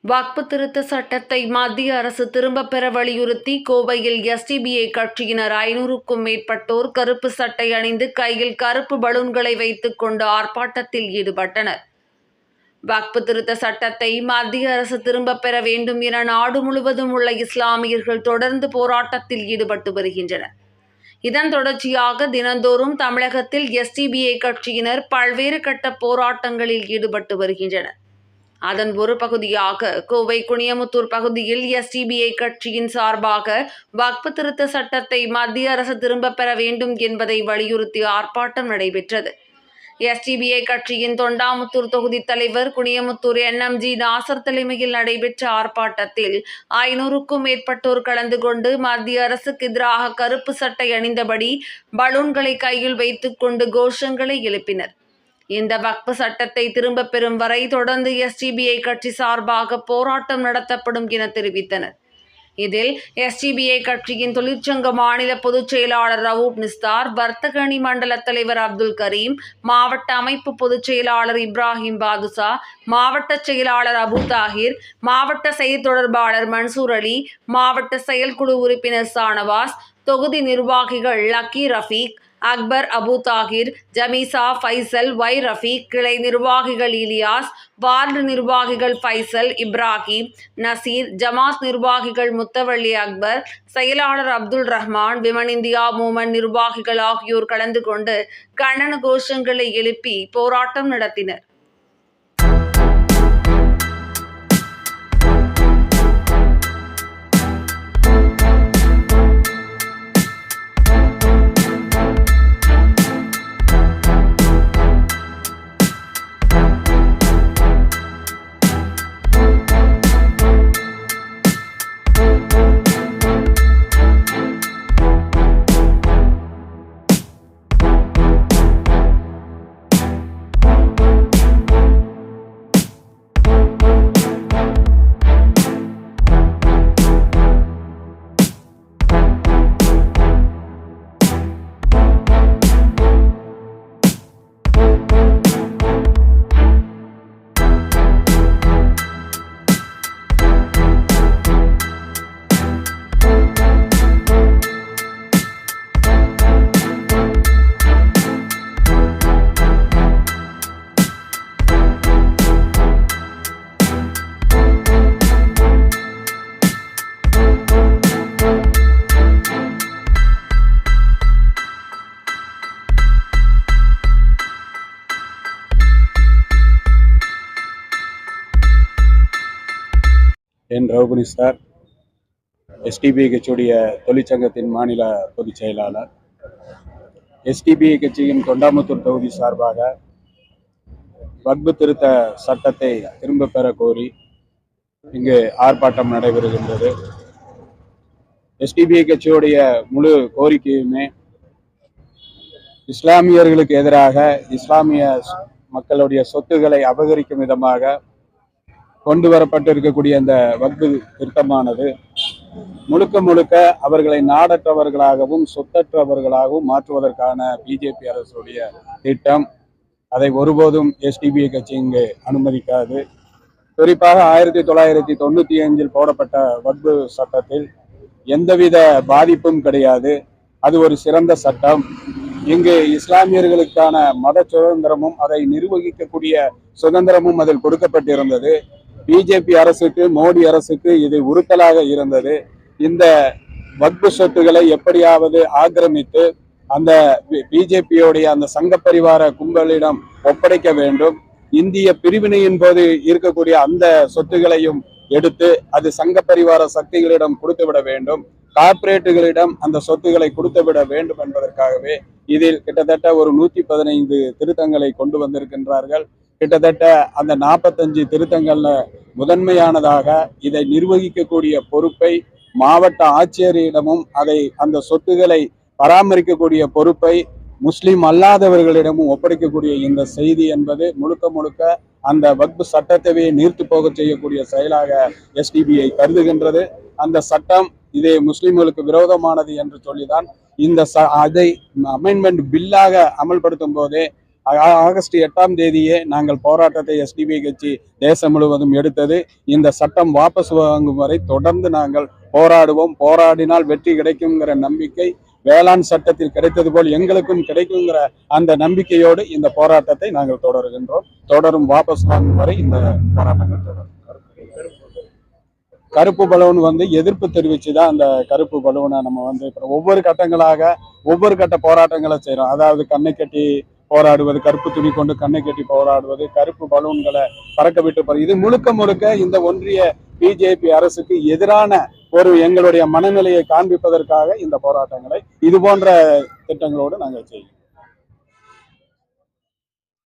வக்பு திருத்த சட்டத்தை மத்திய அரசு திரும்பப் பெற வலியுறுத்தி கோவையில் எஸ்டிபிஐ கட்சியினர் 500க்கும் மேற்பட்டோர் கருப்பு சட்டை அணிந்து கையில் கருப்பு பலூன்களை வைத்துக் கொண்டு ஆர்ப்பாட்டத்தில் ஈடுபட்டனர். வக்பு திருத்த சட்டத்தை மத்திய அரசு திரும்பப் பெற வேண்டும் என நாடு முழுவதும் உள்ள இஸ்லாமியர்கள் தொடர்ந்து போராட்டத்தில் ஈடுபட்டு வருகின்றனர். இதன் தொடர்ச்சியாக தினந்தோறும் தமிழகத்தில் எஸ்டிபிஐ கட்சியினர் பல்வேறு கட்ட போராட்டங்களில் ஈடுபட்டு வருகின்றனர். அதன் ஒரு பகுதியாக கோவை குனியமுத்தூர் பகுதியில் எஸ்டிபிஐ கட்சியின் சார்பாக வக்பு திருத்த சட்டத்தை மத்திய அரசு திரும்பப் பெற வேண்டும் என்பதை வலியுறுத்தி ஆர்ப்பாட்டம் நடைபெற்றது. எஸ்டிபிஐ கட்சியின் தொண்டாமுத்தூர் தொகுதி தலைவர் குனியமுத்தூர் NMG நாசர் தலைமையில் நடைபெற்ற ஆர்ப்பாட்டத்தில் 500க்கும் மேற்பட்டோர் கலந்து கொண்டு மத்திய அரசுக்கு எதிராக கருப்பு சட்டை அணிந்தபடி பலூன்களை கையில் வைத்துக் கொண்டு கோஷங்களை எழுப்பினர். இந்த வக்பு சட்டத்தை திரும்பப் பெறும் வரை தொடர்ந்து எஸ்டிபிஐ கட்சி சார்பாக போராட்டம் நடத்தப்படும் என தெரிவித்தனர். இதில் எஸ்டிபிஐ கட்சியின் தொழிற்சங்க மாநில பொதுச் செயலாளர் ரவூப் நிஸ்தார், வர்த்தக அணி மண்டல தலைவர் அப்துல் கரீம், மாவட்ட அமைப்பு பொதுச் செயலாளர் இப்ராஹிம் பாதுஷா, மாவட்ட செயலாளர் அபு தாஹிர், மாவட்ட செய்தி தொடர்பாளர் மன்சூர் அலி, மாவட்ட செயற்குழு உறுப்பினர் ஷானவாஸ், தொகுதி நிர்வாகிகள் லக்கி ரஃபீக், அக்பர், அபு தாஹிர், ஜமீசா, ஃபைசல், ஒய் ரஃபீக், கிளை நிர்வாகிகள் இலியாஸ், வார்டு நிர்வாகிகள் ஃபைசல், இப்ராஹிம், நசீர், ஜமாத் நிர்வாகிகள் முத்தவள்ளி அக்பர், செயலாளர் Abdul Rahman, women India moment நிர்வாகிகள் ஆகியோர் கலந்து கொண்டு கண்டன கோஷங்களை எழுப்பி போராட்டம் நடத்தினர். என் ரவுபுனி சார், எஸ்டிபிஐ கட்சியுடைய தொழிற்சங்கத்தின் மாநில பொதுச் செயலாளர். எஸ்டிபிஐ கட்சியின் தொண்டாமுத்தூர் தொகுதி சார்பாக வக்பு திருத்த சட்டத்தை திரும்ப பெற கோரி இங்கு ஆர்ப்பாட்டம் நடைபெறுகின்றது. எஸ்டிபிஐ கட்சியுடைய முழு கோரிக்கையுமே இஸ்லாமியர்களுக்கு எதிராக இஸ்லாமிய மக்களுடைய சொத்துக்களை அபகரிக்கும் விதமாக கொண்டு வரப்பட்டிருக்கக்கூடிய அந்த வக்பு திருத்தமானது முழுக்க முழுக்க அவர்களை நாடற்றவர்களாகவும் சொத்தற்றவர்களாகவும் மாற்றுவதற்கான பிஜேபி அரசுடைய திட்டம். அதை ஒருபோதும் எஸ்டிபிஐ கட்சி இங்கு அனுமதிக்காது. குறிப்பாக 1995 போடப்பட்ட வக்பு சட்டத்தில் எந்தவித பாதிப்பும் கிடையாது. அது ஒரு சிறந்த சட்டம். இங்கு இஸ்லாமியர்களுக்கான மத சுதந்திரமும் அதை நிர்வகிக்கக்கூடிய சுதந்திரமும் அதில் கொடுக்கப்பட்டிருந்தது. பிஜேபி அரசுக்கு, மோடி அரசுக்கு இது உறுத்தலாக இருந்தது. இந்த வக்பு சொத்துக்களை எப்படியாவது ஆக்கிரமித்து அந்த பிஜேபியோடைய அந்த சங்க பரிவார கும்பலிடம் ஒப்படைக்க வேண்டும். இந்திய பிரிவினையின் போது இருக்கக்கூடிய அந்த சொத்துகளையும் எடுத்து அது சங்க பரிவார சக்திகளிடம் கொடுத்துவிட வேண்டும். கார்ப்பரேட்டுகளிடம் அந்த சொத்துக்களை கொடுத்துவிட வேண்டும் என்பதற்காகவே இதில் கிட்டத்தட்ட ஒரு 115 திருத்தங்களை கொண்டு வந்திருக்கின்றார்கள். கிட்டத்தட்ட அந்த 45 திருத்தங்கள்ல முதன்மையானதாக இதை நிர்வகிக்கக்கூடிய பொறுப்பை மாவட்ட ஆட்சியரிடமும் அதை அந்த சொத்துக்களை பராமரிக்கக்கூடிய பொறுப்பை முஸ்லிம் அல்லாதவர்களிடமும் ஒப்படைக்கக்கூடிய இந்த செய்தி என்பது முழுக்க முழுக்க அந்த வக்பு சட்டத்தையே நீர்த்து போக செய்யக்கூடிய செயலாக எஸ்டிபிஐ கருதுகின்றது. அந்த சட்டம் இது முஸ்லிம்களுக்கு விரோதமானது என்று சொல்லிதான் இந்த அதை அமெண்ட்மெண்ட் பில்லாக அமல்படுத்தும் போதே ஆகஸ்ட் 8ஆம் தேதியே நாங்கள் போராட்டத்தை எஸ்டிபிஐ கட்சி தேசம் முழுவதும் எடுத்தது. இந்த சட்டம் வாபஸ் வாங்கும் வரை தொடர்ந்து நாங்கள் போராடுவோம். போராடினால் வெற்றி கிடைக்குங்கிற நம்பிக்கை வேளாண் சட்டத்தில் கிடைத்தது போல் எங்களுக்கும் கிடைக்குங்கிற அந்த நம்பிக்கையோடு இந்த போராட்டத்தை நாங்கள் தொடர்கின்றோம். தொடரும் வாபஸ் வாங்கும் வரை இந்த போராட்டங்கள் தொடரும். கருப்பு பலூன் எதிர்ப்பு தெரிவிச்சுதான் அந்த கருப்பு பலூனை நம்ம ஒவ்வொரு கட்ட போராட்டங்களை செய்யறோம். அதாவது கண்ணை கட்டி போராடுவது, கருப்பு துணி கொண்டு கண்ணை கட்டி போராடுவது, கருப்பு பலூன்களை பறக்க விட்டு இது முழுக்க இந்த ஒன்றிய பிஜேபி அரசுக்கு எதிரான எங்களுடைய மனநிலையை காண்பிப்பதற்காக இந்த போராட்டங்களை இது போன்ற திட்டங்களோடு நாங்கள் செய்வோம்.